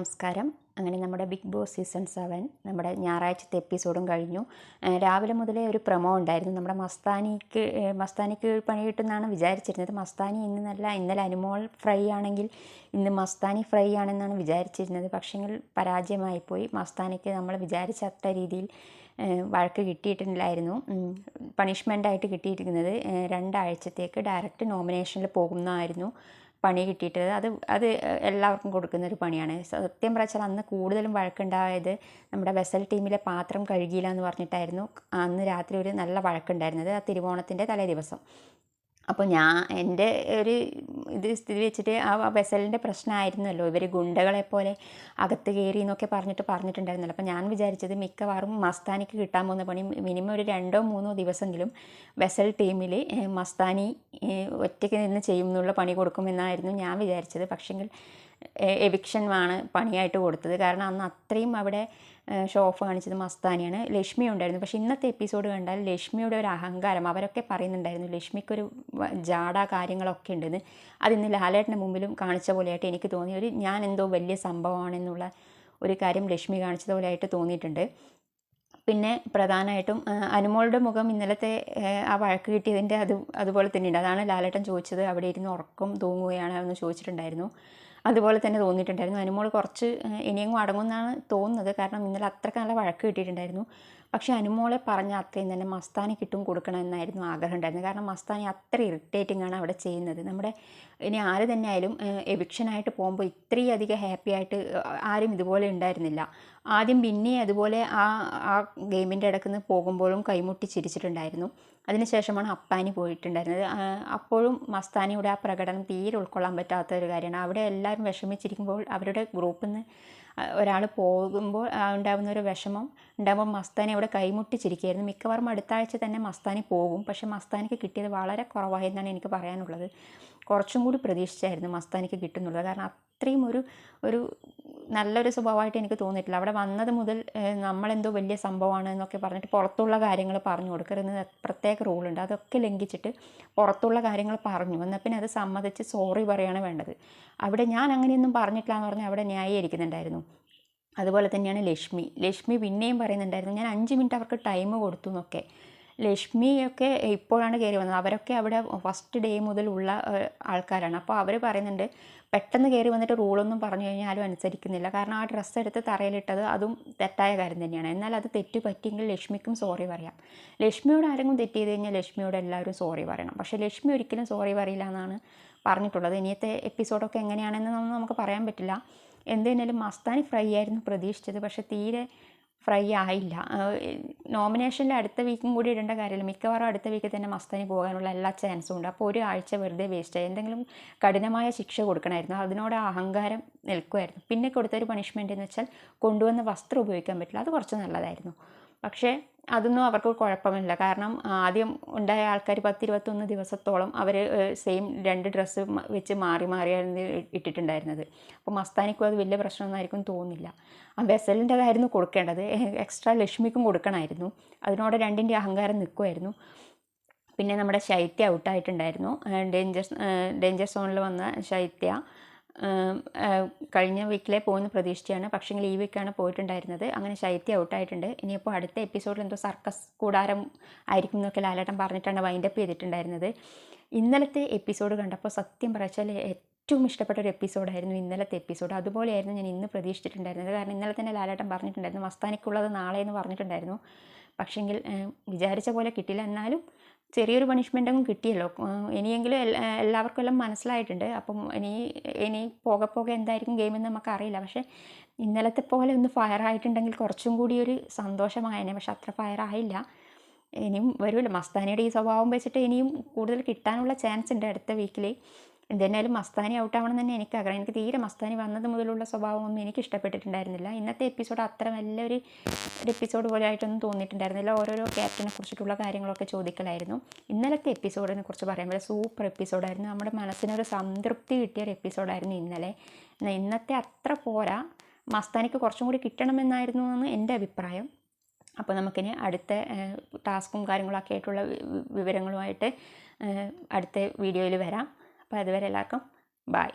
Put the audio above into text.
നമസ്കാരം. അങ്ങനെ നമ്മുടെ ബിഗ് ബോസ് സീസൺ 7 നമ്മുടെ ഞായറാഴ്ചത്തെ എപ്പിസോഡും കഴിഞ്ഞു. രാവിലെ മുതലേ ഒരു പ്രൊമോ ഉണ്ടായിരുന്നു. നമ്മുടെ മസ്താനിക്ക് പണി കിട്ടുമെന്നാണ് വിചാരിച്ചിരുന്നത്. മസ്താനി ഇന്നല്ല, ഇന്നലെ അനുമോൾ ഫ്രൈ ആണെങ്കിൽ ഇന്ന് മസ്താനി ഫ്രൈ ആണെന്നാണ് വിചാരിച്ചിരുന്നത്. പക്ഷെങ്കിൽ പരാജയമായിപ്പോയി. മസ്താനിക്ക് നമ്മൾ വിചാരിച്ച അത്ര രീതിയിൽ വഴക്ക് കിട്ടിയിട്ടില്ലായിരുന്നു. പണിഷ്മെൻ്റായിട്ട് കിട്ടിയിരിക്കുന്നത് 2 ആഴ്ചത്തേക്ക് ഡയറക്റ്റ് നോമിനേഷനിൽ പോകുന്നതായിരുന്നു പണി കിട്ടിയിട്ടത്. അത് എല്ലാവർക്കും കൊടുക്കുന്നൊരു പണിയാണ്. സത്യം പറഞ്ഞാൽ അന്ന് കൂടുതലും വഴക്കുണ്ടായത് നമ്മുടെ വെസൽ ടീമിലെ പാത്രം കഴുകിയില്ല എന്ന് പറഞ്ഞിട്ടായിരുന്നു അന്ന് രാത്രി ഒരു നല്ല വഴക്കുണ്ടായിരുന്നത്, ആ തിരുവോണത്തിൻ്റെ തലേ ദിവസം. അപ്പോൾ എൻ്റെ ഒരു സ്ഥിതി വെച്ചിട്ട് ആ വെസലിൻ്റെ പ്രശ്നമായിരുന്നല്ലോ, ഇവർ ഗുണ്ടകളെപ്പോലെ അകത്ത് കയറി എന്നൊക്കെ പറഞ്ഞിട്ടുണ്ടായിരുന്നല്ലോ. അപ്പോൾ ഞാൻ വിചാരിച്ചത് മിക്കവാറും മസ്താനിക്ക് കിട്ടാൻ പോകുന്ന പണി മിനിമം ഒരു 2-3 ദിവസമെങ്കിലും വെസൽ ടീമിൽ മസ്താനി ഒറ്റയ്ക്ക് നിന്ന് ചെയ്യും എന്നുള്ള പണി കൊടുക്കുമെന്നായിരുന്നു ഞാൻ വിചാരിച്ചത്. പക്ഷെങ്കിൽ എവിക്ഷനാണ് പണിയായിട്ട് കൊടുത്തത്. കാരണം അന്ന് അത്രയും അവിടെ ഷോ ഓഫ് കാണിച്ചത് മസ്താനിയാണ്. ലക്ഷ്മി ഉണ്ടായിരുന്നു. പക്ഷേ ഇന്നത്തെ എപ്പിസോഡ് കണ്ടാൽ ലക്ഷ്മിയുടെ ഒരു അഹങ്കാരം, അവരൊക്കെ പറയുന്നുണ്ടായിരുന്നു ലക്ഷ്മിക്കൊരു ജാട കാര്യങ്ങളൊക്കെ ഉണ്ടെന്ന്. അതിന്ന് ലാലേട്ടൻ്റെ മുമ്പിലും കാണിച്ച പോലെയായിട്ട് എനിക്ക് തോന്നി. ഞാൻ എന്തോ വലിയ സംഭവമാണെന്നുള്ള ഒരു കാര്യം ലക്ഷ്മി കാണിച്ചതുപോലെയായിട്ട് തോന്നിയിട്ടുണ്ട്. പിന്നെ പ്രധാനമായിട്ടും അനുമോളുടെ മുഖം ഇന്നലത്തെ ആ വഴക്ക് കിട്ടിയതിൻ്റെ അതുപോലെ തന്നെയുണ്ട്. അതാണ് ലാലേട്ടൻ ചോദിച്ചത്, അവിടെ ഇരുന്ന് ഉറക്കം തൂങ്ങുകയാണ് എന്ന് ചോദിച്ചിട്ടുണ്ടായിരുന്നു. അതുപോലെ തന്നെ തോന്നിയിട്ടുണ്ടായിരുന്നു. അനുമോൾ കുറച്ച് ഇനിയെങ്ങും അടങ്ങുമെന്നാണ് തോന്നുന്നത്. കാരണം ഇന്നലെ അത്രയ്ക്ക് നല്ല വഴക്ക് കിട്ടിയിട്ടുണ്ടായിരുന്നു. പക്ഷേ അനുമോളെ പറഞ്ഞ അത്രയും തന്നെ മസ്താനി കിട്ടും കൊടുക്കണമെന്നായിരുന്നു ആഗ്രഹം ഉണ്ടായിരുന്നത്. കാരണം മസ്താനി അത്ര ഇറിറ്റേറ്റിംഗ് ആണ് അവിടെ ചെയ്യുന്നത്. നമ്മുടെ ഇനി ആര് തന്നെ ആയാലും എവിക്ഷനായിട്ട് പോകുമ്പോൾ ഇത്രയും അധികം ഹാപ്പി ആയിട്ട് ആരും ഇതുപോലെ ഉണ്ടായിരുന്നില്ല. ആദ്യം പിന്നെ അതുപോലെ ആ ഗെയിമിൻ്റെ ഇടയ്ക്ക് നിന്ന് പോകുമ്പോഴും കൈമുട്ടി ചിരിച്ചിട്ടുണ്ടായിരുന്നു. അതിനുശേഷമാണ് അപ്പാനി പോയിട്ടുണ്ടായിരുന്നത്. അപ്പോഴും മസ്താനിയുടെ ആ പ്രകടനം തീരെ ഉൾക്കൊള്ളാൻ പറ്റാത്ത ഒരു കാര്യമാണ്. അവിടെ എല്ലാവരും വിഷമിച്ചിരിക്കുമ്പോൾ അവരുടെ ഗ്രൂപ്പിൽ നിന്ന് ഒരാൾ പോകുമ്പോൾ ഉണ്ടാകുന്ന ഒരു വിഷമം ഉണ്ടാകുമ്പോൾ മസ്താനി അവിടെ കൈമുട്ടി ചിരിക്കുകയായിരുന്നു. മിക്കവാറും അടുത്ത ആഴ്ച തന്നെ മസ്താനി പോകും. പക്ഷേ മസ്താനിക്ക് കിട്ടിയത് വളരെ കുറവായി എന്നാണ് എനിക്ക് പറയാനുള്ളത്. കുറച്ചും കൂടി പ്രതീക്ഷിച്ചായിരുന്നു മസ്താനിക്ക് കിട്ടുന്നുള്ളത്. കാരണം അത്രയും ഒരു നല്ലൊരു സ്വഭാവമായിട്ട് എനിക്ക് തോന്നിയിട്ടില്ല. അവിടെ വന്നത് മുതൽ നമ്മളെന്തോ വലിയ സംഭവമാണ് എന്നൊക്കെ പറഞ്ഞിട്ട് പുറത്തുള്ള കാര്യങ്ങൾ പറഞ്ഞു കൊടുക്കരുതെന്ന് പ്രത്യേക റൂളുണ്ട്. അതൊക്കെ ലംഘിച്ചിട്ട് പുറത്തുള്ള കാര്യങ്ങൾ പറഞ്ഞു. എന്നാൽ പിന്നെ അത് സമ്മതിച്ച് സോറി പറയുകയാണ് വേണ്ടത്. അവിടെ ഞാൻ അങ്ങനെയൊന്നും പറഞ്ഞിട്ടില്ല എന്ന് പറഞ്ഞാൽ അവിടെ ന്യായീകരിക്കുന്നുണ്ടായിരുന്നു. അതുപോലെ തന്നെയാണ് ലക്ഷ്മി പിന്നെയും പറയുന്നുണ്ടായിരുന്നു ഞാൻ 5 മിനിറ്റ് അവർക്ക് ടൈം കൊടുത്തു എന്നൊക്കെ. ലക്ഷ്മിയൊക്കെ ഇപ്പോഴാണ് കയറി വന്നത്. അവരൊക്കെ അവിടെ ഫസ്റ്റ് ഡേ മുതലുള്ള ആൾക്കാരാണ്. അപ്പോൾ അവർ പറയുന്നുണ്ട് പെട്ടെന്ന് കയറി വന്നിട്ട് റൂളൊന്നും പറഞ്ഞു കഴിഞ്ഞാൽ ആരും അനുസരിക്കുന്നില്ല. കാരണം ആ ഡ്രസ്സ് എടുത്ത് തറയിലിട്ടത് അതും തെറ്റായ കാര്യം തന്നെയാണ്. എന്നാൽ അത് തെറ്റ് പറ്റിയെങ്കിൽ ലക്ഷ്മിക്കും സോറി പറയാം. ലക്ഷ്മിയോട് ആരെങ്കിലും തെറ്റ് ചെയ്ത് കഴിഞ്ഞാൽ ലക്ഷ്മിയോട് എല്ലാവരും സോറി പറയണം. പക്ഷേ ലക്ഷ്മി ഒരിക്കലും സോറി പറയില്ല എന്നാണ് പറഞ്ഞിട്ടുള്ളത്. ഇനിയത്തെ എപ്പിസോഡൊക്കെ എങ്ങനെയാണെന്നൊന്നും നമുക്ക് പറയാൻ പറ്റില്ല. എന്തുതന്നെയാലും മസ്താനി ഫ്രൈ ആയിരുന്നു പ്രതീക്ഷിച്ചത്. പക്ഷേ തീരെ ഫ്രൈ ആയില്ല. നോമിനേഷനിൽ അടുത്ത വീക്കും കൂടി ഇടേണ്ട കാര്യമില്ല. മിക്കവാറും അടുത്ത വീക്കിൽ തന്നെ മസ്താനി പോകാനുള്ള എല്ലാ ചാൻസും ഉണ്ട്. അപ്പോൾ ഒരു ആഴ്ച വെറുതെ വേസ്റ്റായി. എന്തെങ്കിലും കഠിനമായ ശിക്ഷ കൊടുക്കണമായിരുന്നു. അതിനോട് അഹങ്കാരം നിൽക്കുമായിരുന്നു. പിന്നെ കൊടുത്തൊരു പണിഷ്മെൻ്റ് എന്ന് വെച്ചാൽ കൊണ്ടുവന്ന വസ്ത്രം ഉപയോഗിക്കാൻ പറ്റില്ല. അത് കുറച്ച് നല്ലതായിരുന്നു. പക്ഷേ അതൊന്നും അവർക്ക് കുഴപ്പമില്ല. കാരണം ആദ്യം ഉണ്ടായ ആൾക്കാർ 10-21 ദിവസത്തോളം അവർ സെയിം 2 ഡ്രസ്സ് വെച്ച് മാറിയാണ് ഇട്ടിട്ടുണ്ടായിരുന്നത്. അപ്പോൾ മസ്താനിക്കും അത് വലിയ പ്രശ്നമൊന്നും തോന്നുന്നില്ല. ആ വെസലിൻ്റെതായിരുന്നു കൊടുക്കേണ്ടത്. എക്സ്ട്രാ ലക്ഷ്മിക്കും കൊടുക്കണമായിരുന്നു. അതിനോട് 2ൻ്റെ അഹങ്കാരം നിൽക്കുമായിരുന്നു. പിന്നെ നമ്മുടെ ശൈത്യ ഔട്ടായിട്ടുണ്ടായിരുന്നു. ഡേഞ്ചർ സോണിൽ വന്ന ശൈത്യ കഴിഞ്ഞ വീക്കിലെ പോകുന്ന പ്രതീക്ഷിച്ചാണ്. പക്ഷേ ഈ വീക്കാണ് പോയിട്ടുണ്ടായിരുന്നത്. അങ്ങനെ ശൈത്യ ഔട്ടായിട്ടുണ്ട്. ഇനിയിപ്പോൾ അടുത്ത എപ്പിസോഡിൽ എന്തോ സർക്കസ് കൂടാരം ആയിരിക്കും എന്നൊക്കെ ലാലേട്ടൻ പറഞ്ഞിട്ടാണ് വൈൻഡപ്പ് ചെയ്തിട്ടുണ്ടായിരുന്നത്. ഇന്നലത്തെ എപ്പിസോഡ് കണ്ടപ്പോൾ സത്യം പറച്ചാൽ ഏറ്റവും ഇഷ്ടപ്പെട്ട ഒരു എപ്പിസോഡായിരുന്നു ഇന്നലത്തെ എപ്പിസോഡ്. അതുപോലെയായിരുന്നു ഞാൻ ഇന്ന് പ്രതീക്ഷിച്ചിട്ടുണ്ടായിരുന്നത്. കാരണം ഇന്നലെ തന്നെ ലാലേട്ടൻ പറഞ്ഞിട്ടുണ്ടായിരുന്നു മസ്താനിക്കുള്ളത് നാളെ എന്ന് പറഞ്ഞിട്ടുണ്ടായിരുന്നു. പക്ഷേങ്കിൽ വിചാരിച്ച പോലെ കിട്ടില്ല. എന്നാലും ചെറിയൊരു പണിഷ്മെൻറ്റൊന്നും കിട്ടിയല്ലോ. ഇനിയെങ്കിലും എല്ലാവർക്കും എല്ലാം മനസ്സിലായിട്ടുണ്ട്. അപ്പം ഇനി പോകെ എന്തായിരിക്കും ഗെയിമെന്ന് നമുക്കറിയില്ല. പക്ഷേ ഇന്നലത്തെ പോലെ ഒന്ന് ഫയറായിട്ടുണ്ടെങ്കിൽ കുറച്ചും കൂടി ഒരു സന്തോഷമായേനെ. പക്ഷെ അത്ര ഫയറായില്ല. ഇനിയും വരുമല്ലോ. മസ്താനിയുടെ ഈ സ്വഭാവം വെച്ചിട്ട് ഇനിയും കൂടുതൽ കിട്ടാനുള്ള ചാൻസ് ഉണ്ട് അടുത്ത വീക്കിൽ. എന്തായാലും മസ്താനി ഔട്ടാവണം തന്നെ എനിക്ക് ആഗ്രഹം. എനിക്ക് തീരെ മസ്താനി വന്നത് മുതലുള്ള സ്വഭാവമൊന്നും എനിക്ക് ഇഷ്ടപ്പെട്ടിട്ടുണ്ടായിരുന്നില്ല. ഇന്നത്തെ എപ്പിസോഡ് അത്ര നല്ലൊരു എപ്പിസോഡ് പോലെ ആയിട്ടൊന്നും തോന്നിയിട്ടുണ്ടായിരുന്നില്ല. ഓരോരോ ക്യാപ്റ്റനെ കുറിച്ചിട്ടുള്ള കാര്യങ്ങളൊക്കെ ചോദിക്കലായിരുന്നു. ഇന്നലത്തെ എപ്പിസോഡിനെ കുറിച്ച് പറയുമ്പോൾ സൂപ്പർ എപ്പിസോഡായിരുന്നു. നമ്മുടെ മനസ്സിനൊരു സംതൃപ്തി കിട്ടിയൊരു എപ്പിസോഡായിരുന്നു ഇന്നലെ. ഇന്നത്തെ അത്ര പോരാ, മസ്താനിക്ക് കുറച്ചും കൂടി കിട്ടണമെന്നായിരുന്നു എന്ന് എൻ്റെ അഭിപ്രായം. അപ്പോൾ നമുക്കിനി അടുത്ത ടാസ്കും കാര്യങ്ങളൊക്കെ ആയിട്ടുള്ള വിവരങ്ങളുമായിട്ട് അടുത്ത വീഡിയോയിൽ വരാം. അപ്പോൾ അതുവരെ എല്ലാവർക്കും ബൈ.